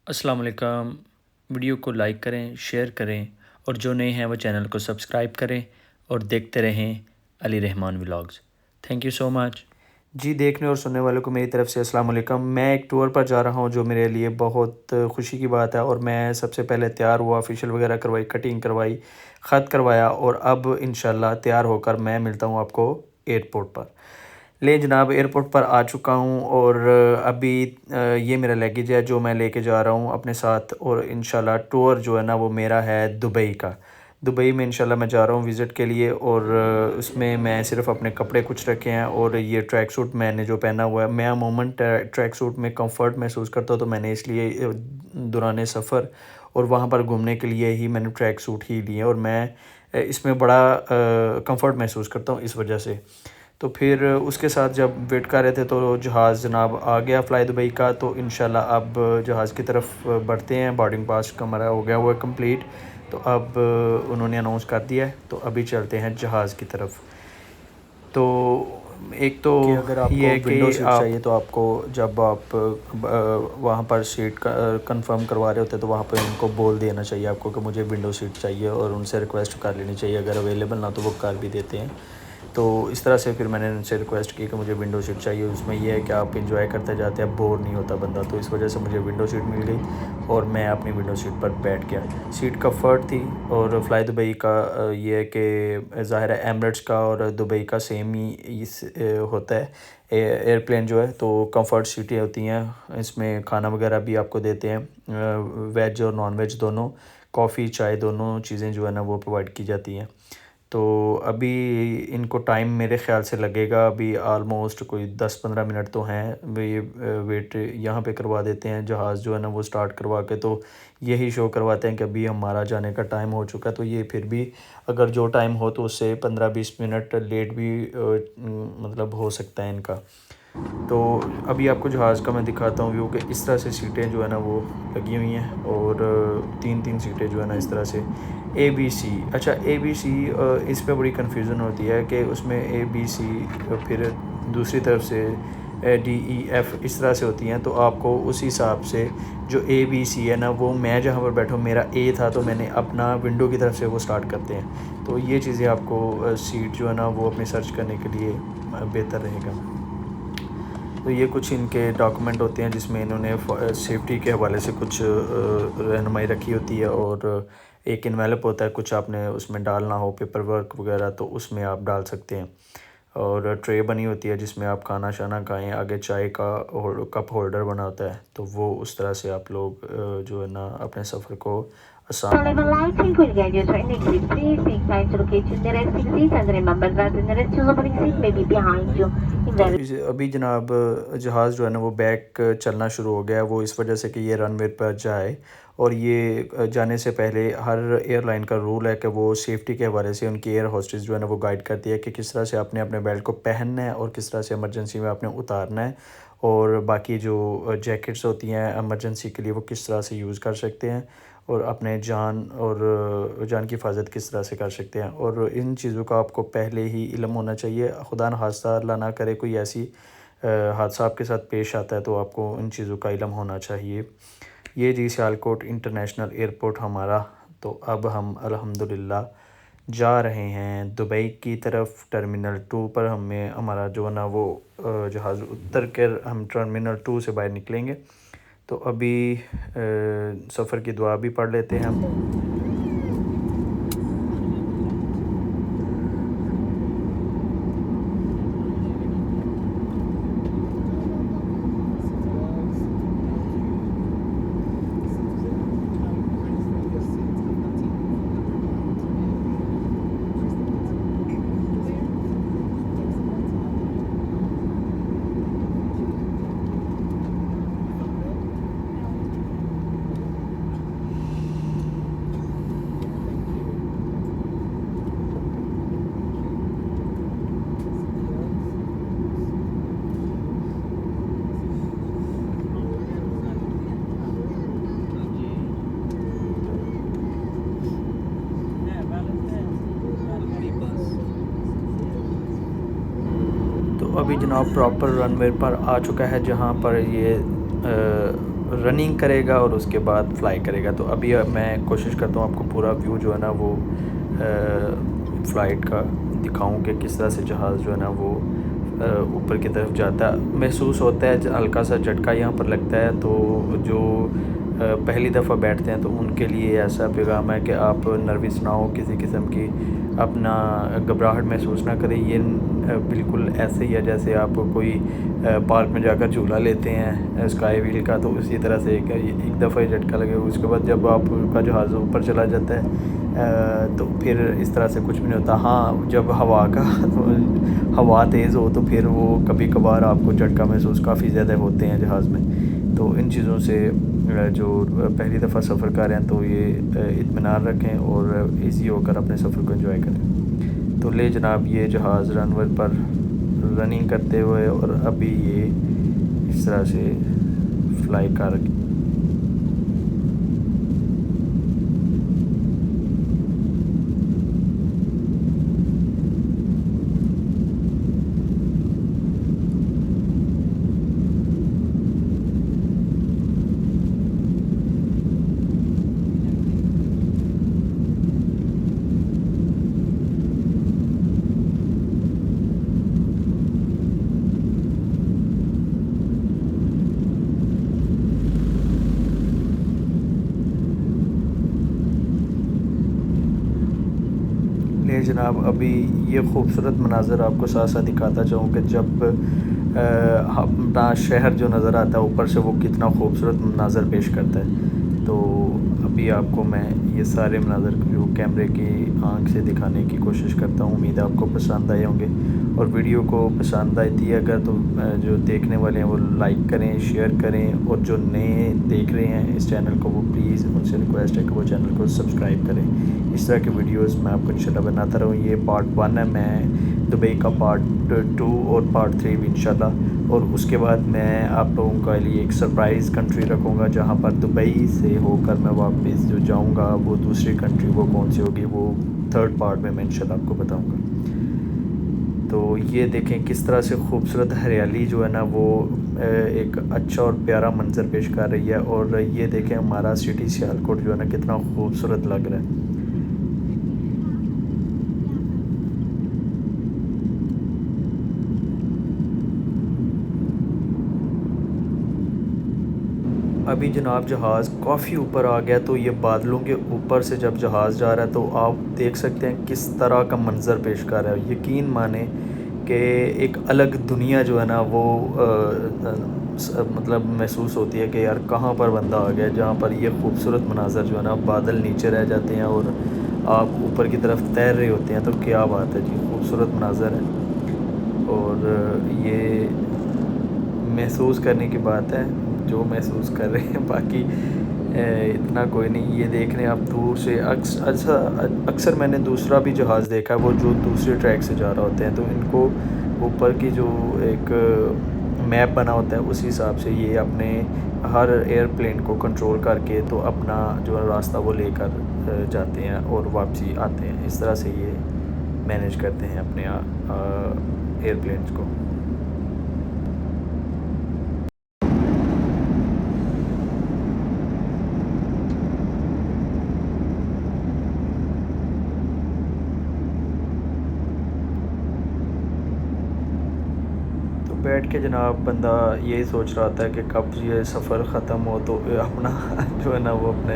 अस्सलाम वालेकुम। वीडियो को लाइक करें, शेयर करें और जो नए हैं वो चैनल को सब्सक्राइब करें और देखते रहें Ali Rahman vlogs. Thank you so much. जी, देखने और सुनने वालों को मेरी तरफ़ से अस्सलाम वालेकुम। मैं एक टूर पर जा रहा हूँ जो मेरे लिए बहुत खुशी की बात है और मैं सबसे पहले तैयार हुआ, फ़ेशियल वगैरह करवाई, कटिंग करवाई, ख़त करवाया और अब इंशाल्लाह तैयार होकर मैं मिलता हूँ आपको एयरपोर्ट पर। ले जनाब, एयरपोर्ट पर आ चुका हूँ और अभी ये मेरा लगेज है जो मैं लेके जा रहा हूँ अपने साथ और इंशाल्लाह टूर जो है ना वो मेरा है दुबई का। दुबई में इंशाल्लाह मैं जा रहा हूँ विज़िट के लिए और उसमें मैं सिर्फ़ अपने कपड़े कुछ रखे हैं और ये ट्रैक सूट मैंने जो पहना हुआ है, मैं अमूमन ट्रैक सूट में कंफर्ट महसूस करता हूँ, तो मैंने इसलिए दौरान सफ़र और वहाँ पर घूमने के लिए ही मैंने ट्रैक सूट ही लिए और मैं इसमें बड़ा कंफर्ट महसूस करता हूँ इस वजह से। तो फिर उसके साथ जब वेट कर रहे थे तो जहाज़ जनाब आ गया फ़्लाई दुबई का, तो इंशाल्लाह अब जहाज़ की तरफ बढ़ते हैं। बोर्डिंग पास का हमारा हो गया हुआ है कंप्लीट, तो अब उन्होंने अनाउंस कर दिया है, तो अभी चलते हैं जहाज़ की तरफ। तो एक तो कि अगर ये आपको है विंडो कि सीट आप चाहिए तो आपको जब आप वहाँ पर सीट कंफर्म करवा रहे होते हैं तो वहाँ पर उनको बोल देना चाहिए आपको कि मुझे विंडो सीट चाहिए और उनसे रिक्वेस्ट कर लेनी चाहिए। अगर अवेलेबल ना तो वो कर भी देते हैं। तो इस तरह से फिर मैंने उनसे रिक्वेस्ट की कि मुझे विंडो सीट चाहिए। उसमें ये है कि आप इंजॉय करते जाते हैं, बोर नहीं होता बंदा, तो इस वजह से मुझे विंडो सीट मिल गई और मैं अपनी विंडो सीट पर बैठ गया। सीट कंफर्ट थी और फ़्लाई दुबई का ये है कि ज़ाहिर है एमिरेट्स का और दुबई का सेम ही इस होता है एयरप्लेन जो है, तो कंफर्ट सीटें होती हैं। इसमें खाना वगैरह भी आपको देते हैं, वेज और नॉन वेज दोनों, कॉफ़ी चाय दोनों चीज़ें जो है ना वो प्रोवाइड की जाती हैं। तो अभी इनको टाइम मेरे ख़्याल से लगेगा, अभी आलमोस्ट कोई 10-15 मिनट तो हैं। वे वेट यहाँ पे करवा देते हैं, जहाज़ जो है ना वो स्टार्ट करवा के तो यही शो करवाते हैं कि अभी हमारा जाने का टाइम हो चुका है। तो ये फिर भी अगर जो टाइम हो तो उससे 15-20 मिनट लेट भी मतलब हो सकता है इनका। तो अभी आपको जहाज़ का मैं दिखाता हूँ व्यू, कि इस तरह से सीटें जो है ना वो लगी हुई हैं और 3-3 सीटें जो है ना इस तरह से ए बी सी। अच्छा, ए बी सी इस पे बड़ी कन्फ्यूज़न होती है कि उसमें ए बी सी फिर दूसरी तरफ से डी ई एफ़ इस तरह से होती हैं। तो आपको उस हिसाब से जो ए बी सी है ना, वो मैं जहाँ पर बैठा हूँ मेरा ए था, तो मैंने अपना विंडो की तरफ से वो स्टार्ट करते हैं। तो ये चीज़ें आपको सीट जो है ना वो अपनी सर्च करने के लिए बेहतर रहेगा। तो ये कुछ इनके डॉक्यूमेंट होते हैं जिसमें इन्होंने सेफ्टी के हवाले से कुछ रहनुमाई रखी होती है और एक इन्वेलप होता है, कुछ आपने उसमें डालना हो पेपर वर्क वगैरह तो उसमें आप डाल सकते हैं। और ट्रे बनी होती है जिसमें आप खाना शाना खाएं, आगे चाय का कप होल्डर बना होता है, तो वो उस तरह से आप लोग जो है ना अपने सफ़र को आसान। तो इस अभी जनाब जहाज़ जो है ना वो बैक चलना शुरू हो गया है, वो इस वजह से कि ये रनवे पर जाए। और ये जाने से पहले हर एयरलाइन का रूल है कि वो सेफ्टी के हवाले से उनकी एयर होस्टेस जो है ना वो गाइड करती है कि किस तरह से आपने अपने बेल्ट को पहनना है और किस तरह से इमरजेंसी में आपने उतारना है, और बाकी जो जैकेट्स होती हैं इमरजेंसी के लिए वो किस तरह से यूज़ कर सकते हैं, और अपने जान की हिफाजत किस तरह से कर सकते हैं। और इन चीज़ों का आपको पहले ही इल्म होना चाहिए। खुदा न खास्ता अल्लाह ना करे कोई ऐसी हादसा आपके साथ पेश आता है तो आपको इन चीज़ों का इल्म होना चाहिए। ये जी सियालकोट इंटरनेशनल एयरपोर्ट हमारा। तो अब हम अल्हम्दुलिल्लाह जा रहे हैं दुबई की तरफ। टर्मिनल 2 पर हमारा जो है ना वो जहाज़ उतर कर हम टर्मिनल 2 से बाहर निकलेंगे। तो अभी सफ़र की दुआ भी पढ़ लेते हैं हम। तो अभी जनाब प्रॉपर रनवे पर आ चुका है, जहाँ पर ये रनिंग करेगा और उसके बाद फ्लाई करेगा। तो अभी मैं कोशिश करता हूँ आपको पूरा व्यू जो है ना वो फ़्लाइट का दिखाऊं कि किस तरह से जहाज़ जो है ना वो ऊपर की तरफ जाता है। महसूस होता है हल्का सा झटका यहाँ पर लगता है। तो जो पहली दफ़ा बैठते हैं तो उनके लिए ऐसा पैगाम है कि आप नर्वस ना हो, किसी किस्म की अपना घबराहट महसूस ना करें। ये बिल्कुल ऐसे ही है जैसे आप कोई पार्क में जाकर झूला लेते हैं स्काई व्हील का, तो उसी तरह से एक दफ़ा ही झटका लगेगा। उसके बाद जब आपका जहाज़ ऊपर चला जाता है तो फिर इस तरह से कुछ भी नहीं होता। हाँ, जब हवा तेज़ हो तो फिर वो कभी कभार आपको झटका महसूस काफ़ी ज़्यादा होते हैं जहाज़ में। तो इन चीज़ों से जो पहली दफ़ा सफ़र कर रहे हैं तो ये इत्मीनान रखें और इजी होकर अपने सफ़र को एंजॉय करें। तो ले जनाब ये जहाज़ रनवे पर रनिंग करते हुए और अभी ये इस तरह से फ्लाई कर ले जनाब अभी ये खूबसूरत मनाज़र आपको साथ साथ दिखाता चाहूँ कि जब अपना शहर जो नज़र आता है ऊपर से वो कितना खूबसूरत मनाज़र पेश करता है। तो अभी आपको मैं ये सारे मनाज़र जो कैमरे की आंख से दिखाने की कोशिश करता हूँ। उम्मीद है आपको पसंद आए होंगे और वीडियो को पसंद आती है अगर तो जो देखने वाले हैं वो लाइक करें, शेयर करें और जो नए देख रहे हैं इस चैनल को वो प्लीज़ उनसे रिक्वेस्ट है कि वो चैनल को सब्सक्राइब करें। इस तरह के वीडियोस मैं आपको इंशाल्लाह बनाता रहूँ। ये पार्ट 1 है, मैं दुबई का पार्ट 2 और पार्ट 3 भी इंशाल्लाह। और उसके बाद मैं आप लोगों के लिए एक सरप्राइज़ कंट्री रखूँगा जहाँ पर दुबई से होकर मैं वापस जो जाऊँगा वो दूसरी कंट्री वो कौन सी होगी वो थर्ड पार्ट में मैं इंशाल्लाह आपको बताऊँगा। तो ये देखें किस तरह से खूबसूरत हरियाली जो है ना वो एक अच्छा और प्यारा मंज़र पेश कर रही है। और ये देखें हमारा सिटी सियालकोट जो है ना कितना खूबसूरत लग रहा है। अभी जनाब जहाज़ काफ़ी ऊपर आ गया तो ये बादलों के ऊपर से जब जहाज़ जा रहा है तो आप देख सकते हैं किस तरह का मंज़र पेश कर रहा है। यकीन माने कि एक अलग दुनिया जो है ना वो मतलब महसूस होती है कि यार कहाँ पर बंदा आ गया, जहाँ पर ये खूबसूरत मनाज़र जो है ना बादल नीचे रह जाते हैं और आप ऊपर की तरफ तैर रहे होते हैं। तो क्या बात है जी, खूबसूरत मनाज़र है और ये महसूस करने की बात है जो महसूस कर रहे हैं। बाकी इतना कोई नहीं। ये देख रहे हैं आप दूर से अक्सर मैंने दूसरा भी जहाज़ देखा है वो जो दूसरे ट्रैक से जा रहा होते हैं तो इनको ऊपर की जो एक मैप बना होता है उस हिसाब से ये अपने हर एयरप्लेन को कंट्रोल करके तो अपना जो रास्ता वो लेकर जाते हैं और वापसी आते हैं। इस तरह से ये मैनेज करते हैं अपने एयरप्लेन्स को। बैठ के जनाब बंदा यही सोच रहा था कि कब ये सफ़र ख़त्म हो तो अपना जो है ना वो अपने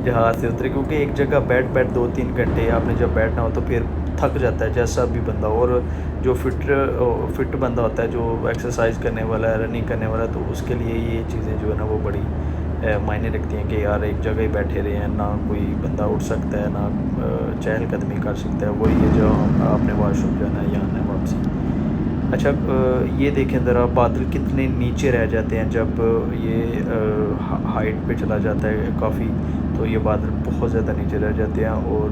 जहाज़ से उतरे, क्योंकि एक जगह बैठ 2-3 घंटे आपने जब बैठना हो तो फिर थक जाता है जैसा भी बंदा। और जो फिट बंदा होता है जो एक्सरसाइज करने वाला है, रनिंग करने वाला है, तो उसके लिए ये चीज़ें जो है ना वो बड़ी मायने रखती हैं कि यार एक जगह ही बैठे रहे हैं, ना कोई बंदा उठ सकता है ना चहलकदमी कर सकता है। वही है जो आपने वॉशरूम जाना है या आना है वापसी। अच्छा ये देखें ज़रा बादल कितने नीचे रह जाते हैं जब ये हाइट पे चला जाता है काफ़ी, तो ये बादल बहुत ज़्यादा नीचे रह जाते हैं और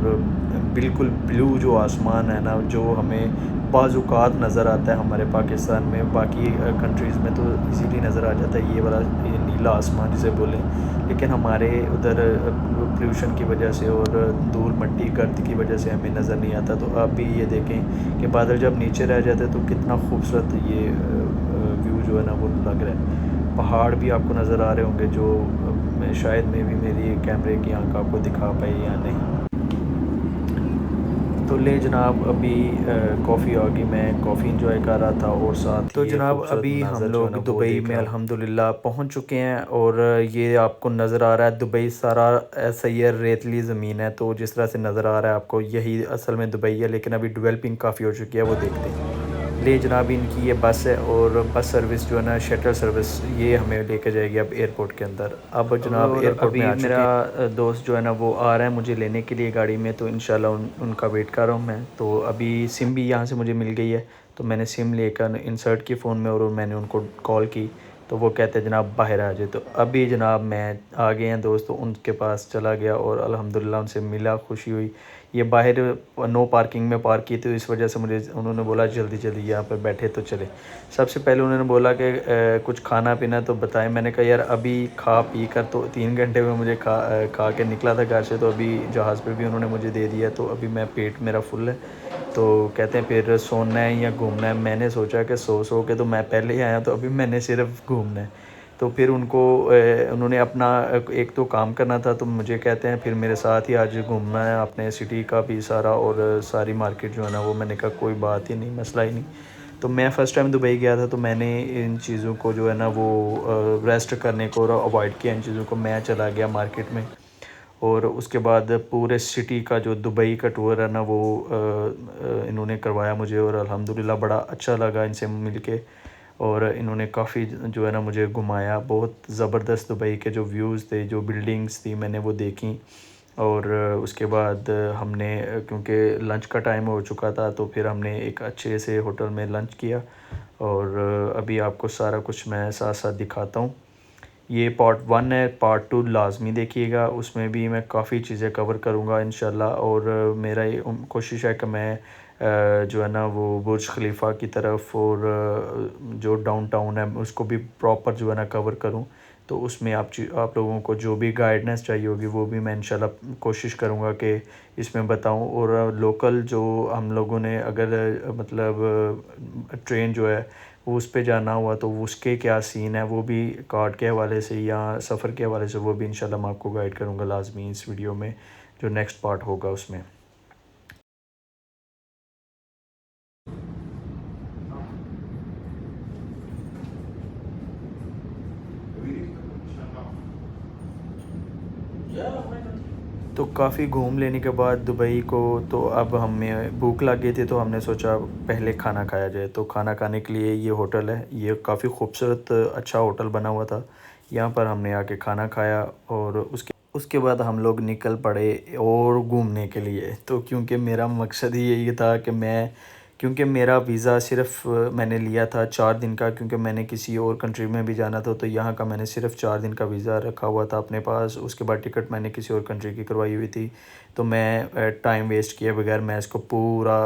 बिल्कुल ब्लू जो आसमान है ना जो हमें बाज़ात नज़र आता है हमारे पाकिस्तान में, बाकी कंट्रीज़ में तो इजीली नज़र आ जाता है ये वाला ये नीला आसमान जिसे बोलें, लेकिन हमारे उधर पोल्यूशन की वजह से और धूल मिट्टी गर्द की वजह से हमें नज़र नहीं आता। तो आप भी ये देखें कि बादल जब नीचे रह जाते हैं तो कितना खूबसूरत ये व्यू जो है ना वो लग रहा है। पहाड़ भी आपको नज़र आ रहे होंगे जो शायद में भी मेरी कैमरे की आंख आपको दिखा पाई या नहीं। तो ले जनाब अभी कॉफ़ी आ गई, मैं कॉफ़ी इंजॉय कर रहा था और साथ तो ही ये जनाब खूबसूरत अभी हम मनाज़र जो है लोग ना वो दुबई देख में रहा हूँ। अल्हम्दुलिल्लाह पहुंच चुके हैं और ये आपको नज़र आ रहा है दुबई सारा ऐसा ही है, रेतली ज़मीन है। तो जिस तरह से नज़र आ रहा है आपको यही असल में दुबई है, लेकिन अभी डेवलपिंग काफ़ी हो चुकी है, वो देखते हैं। ले जनाब इनकी ये बस है और बस सर्विस जो है ना शटल सर्विस ये हमें लेके जाएगी अब एयरपोर्ट के अंदर। अब जनाब और एयरपोर्ट में अभी आ चुके मेरा हैं। दोस्त जो है ना वो आ रहा है मुझे लेने के लिए गाड़ी में, तो इंशाल्लाह उनका वेट कर रहा हूँ मैं। तो अभी सिम भी यहाँ से मुझे मिल गई है, तो मैंने सिम लेकर इंसर्ट की फ़ोन में और मैंने उनको कॉल की, तो वो कहते हैं जनाब बाहर आ जाए। तो अभी जनाब मैं आ गए हैं दोस्त, तो उनके पास चला गया और अल्हम्दुलिल्लाह उनसे मिला, खुशी हुई। ये बाहर नो पार्किंग में पार्क की, तो इस वजह से मुझे उन्होंने बोला जल्दी जल्दी यहाँ पर बैठे तो चले। सबसे पहले उन्होंने बोला कि कुछ खाना पीना तो बताएं। मैंने कहा यार अभी खा पी कर तो 3 घंटे में मुझे खा के निकला था घर से, तो अभी जहाज़ पे भी उन्होंने मुझे दे दिया, तो अभी मैं पेट मेरा फुल है। तो कहते हैं फिर सोना है या घूमना है। मैंने सोचा कि सो के तो मैं पहले ही आया, तो अभी मैंने सिर्फ घूमना है। तो फिर उन्होंने अपना एक तो काम करना था, तो मुझे कहते हैं फिर मेरे साथ ही आज घूमना है अपने सिटी का भी सारा और सारी मार्केट जो है ना वो। मैंने कहा कोई बात ही नहीं, मसला ही नहीं। तो मैं फ़र्स्ट टाइम दुबई गया था, तो मैंने इन चीज़ों को जो है ना वो रेस्ट करने को और अवॉइड किया इन चीज़ों को। मैं चला गया मार्केट में और उसके बाद पूरे सिटी का जो दुबई का टूर है ना वो इन्होंने करवाया मुझे और अल्हम्दुलिल्लाह बड़ा अच्छा लगा इनसे मिलके। और इन्होंने काफ़ी जो है ना मुझे घुमाया, बहुत ज़बरदस्त दुबई के जो व्यूज़ थे, जो बिल्डिंग्स थी मैंने वो देखी। और उसके बाद हमने क्योंकि लंच का टाइम हो चुका था, तो फिर हमने एक अच्छे से होटल में लंच किया। और अभी आपको सारा कुछ मैं साथ साथ दिखाता हूँ। ये पार्ट 1 है, पार्ट 2 लाज़मी देखिएगा, उसमें भी मैं काफ़ी चीज़ें कवर करूँगा इंशाल्लाह। और मेरा ये कोशिश है कि मैं जो है ना वो बुर्ज खलीफ़ा की तरफ और जो डाउनटाउन है उसको भी प्रॉपर जो है ना कवर करूँ। तो उसमें आप लोगों को जो भी गाइडेंस चाहिए होगी वो भी मैं इंशाल्लाह कोशिश करूँगा कि इसमें बताऊँ। और लोकल जो हम लोगों ने अगर मतलब ट्रेन जो है वो उस पे जाना हुआ, तो उसके क्या सीन है वो भी कार्ड के हवाले से या सफ़र के हवाले से वो भी इंशाल्लाह मैं आपको गाइड करूँगा लाजमी इस वीडियो में, जो नेक्स्ट पार्ट होगा उसमें। तो काफ़ी घूम लेने के बाद दुबई को, तो अब हमें भूख लग गई थी, तो हमने सोचा पहले खाना खाया जाए। तो खाना खाने के लिए ये होटल है, ये काफ़ी खूबसूरत अच्छा होटल बना हुआ था। यहाँ पर हमने आके खाना खाया और उसके बाद हम लोग निकल पड़े और घूमने के लिए। तो क्योंकि मेरा मकसद ही यही था कि क्योंकि मेरा वीज़ा सिर्फ़ मैंने लिया था 4 दिन का, क्योंकि मैंने किसी और कंट्री में भी जाना था, तो यहाँ का मैंने सिर्फ़ 4 दिन का वीज़ा रखा हुआ था अपने पास। उसके बाद टिकट मैंने किसी और कंट्री की करवाई हुई थी। तो मैं टाइम वेस्ट किए बगैर मैं इसको पूरा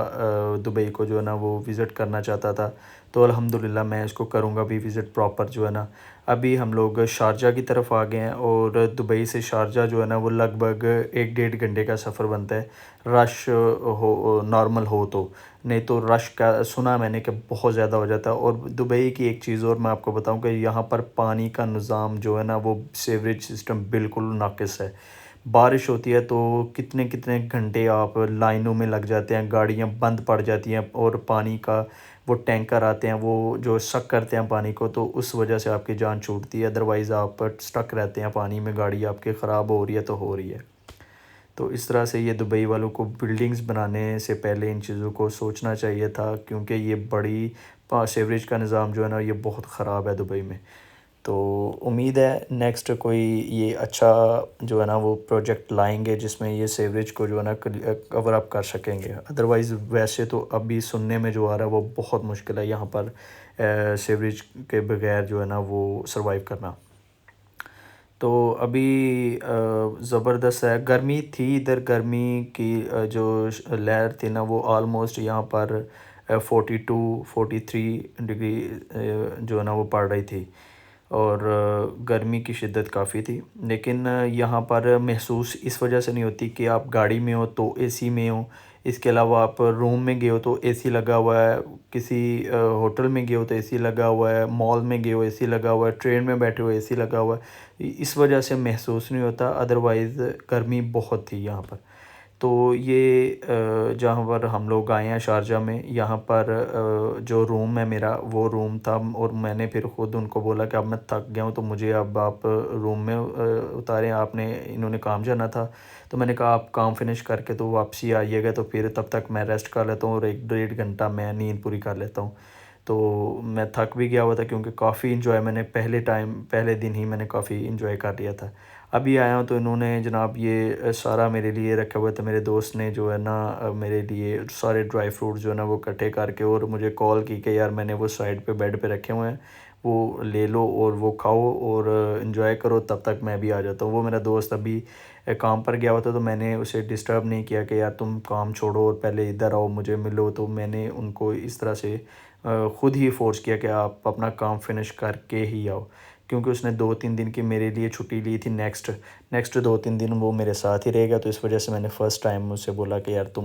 दुबई को जो है ना वो विज़िट करना चाहता था। तो अल्हम्दुलिल्लाह मैं इसको करूँगा भी विज़िट प्रॉपर जो है ना। अभी हम लोग शारजा की तरफ आ गए हैं और दुबई से शारजा जो है ना वो लगभग 1 डेढ़ घंटे का सफ़र बनता है, रश हो नॉर्मल हो तो। नहीं तो रश का सुना मैंने कि बहुत ज़्यादा हो जाता है। और दुबई की एक चीज़ और मैं आपको बताऊं कि यहाँ पर पानी का निज़ाम जो है ना वो सीवरेज सिस्टम बिल्कुल नाक़िस है। बारिश होती है तो कितने कितने घंटे आप लाइनों में लग जाते हैं, गाड़ियाँ बंद पड़ जाती हैं और पानी का वो टैंकर आते हैं वो जो सक करते हैं पानी को, तो उस वजह से आपकी जान छूटती है। अदरवाइज़ आप स्टक रहते हैं पानी में, गाड़ी आपकी ख़राब हो रही है तो हो रही है। तो इस तरह से ये दुबई वालों को बिल्डिंग्स बनाने से पहले इन चीज़ों को सोचना चाहिए था, क्योंकि ये बड़ी सीवरेज का निज़ाम जो है ना ये बहुत ख़राब है दुबई में। तो उम्मीद है नेक्स्ट कोई ये अच्छा जो है ना वो प्रोजेक्ट लाएंगे जिसमें ये सीवरेज को जो है ना कवर अप कर सकेंगे। अदरवाइज़ वैसे तो अभी सुनने में जो आ रहा है वो बहुत मुश्किल है यहाँ पर सीवरेज के बगैर जो है ना वो सरवाइव करना। तो अभी ज़बरदस्त है, गर्मी थी इधर, गर्मी की जो लहर थी ना वो आलमोस्ट यहाँ पर 42 43 डिग्री जो है ना वो पड़ रही थी। और गर्मी की शिद्दत काफ़ी थी। लेकिन यहाँ पर महसूस इस वजह से नहीं होती कि आप गाड़ी में हो तो एसी में हो, इसके अलावा आप रूम में गए हो तो एसी लगा हुआ है, किसी होटल में गए हो तो एसी लगा हुआ है, मॉल में गए हो एसी लगा हुआ है, ट्रेन में बैठे हो एसी लगा हुआ है। इस वजह से महसूस नहीं होता, अदरवाइज़ गर्मी बहुत थी यहाँ पर। तो ये जहाँ पर हम लोग आए हैं शारजा में, यहाँ पर जो रूम है मेरा वो रूम था, और मैंने फिर ख़ुद उनको बोला कि अब मैं थक गया हूँ तो मुझे अब आप रूम में उतारें, आपने इन्होंने काम जाना था। तो मैंने कहा आप काम फिनिश करके तो वापसी आइएगा, तो फिर तब तक मैं रेस्ट कर लेता हूँ और 1 डेढ़ घंटा मैं नींद पूरी कर लेता हूँ। तो मैं थक भी गया हुआ था क्योंकि काफ़ी इन्जॉय मैंने पहले दिन ही मैंने काफ़ी इन्जॉय कर लिया था। अभी आया हूँ तो इन्होंने जनाब ये सारा मेरे लिए रखा हुआ था, मेरे दोस्त ने जो है ना मेरे लिए सारे ड्राई फ्रूट जो है ना वो इकट्ठे करके और मुझे कॉल की कि यार मैंने वो साइड पे बेड पे रखे हुए हैं, वो ले लो और वो खाओ और इन्जॉय करो, तब तक मैं भी आ जाता हूँ। वो मेरा दोस्त अभी काम पर गया हुआ था तो मैंने उसे डिस्टर्ब नहीं किया कि यार तुम काम छोड़ो और पहले इधर आओ मुझे मिलो। तो मैंने उनको इस तरह से ख़ुद ही फ़ोर्स किया कि आप अपना काम फिनिश करके ही आओ, क्योंकि उसने 2-3 दिन की मेरे लिए छुट्टी ली थी। नेक्स्ट नेक्स्ट 2-3 दिन वो मेरे साथ ही रहेगा, तो इस वजह से मैंने फ़र्स्ट टाइम उससे बोला कि यार तुम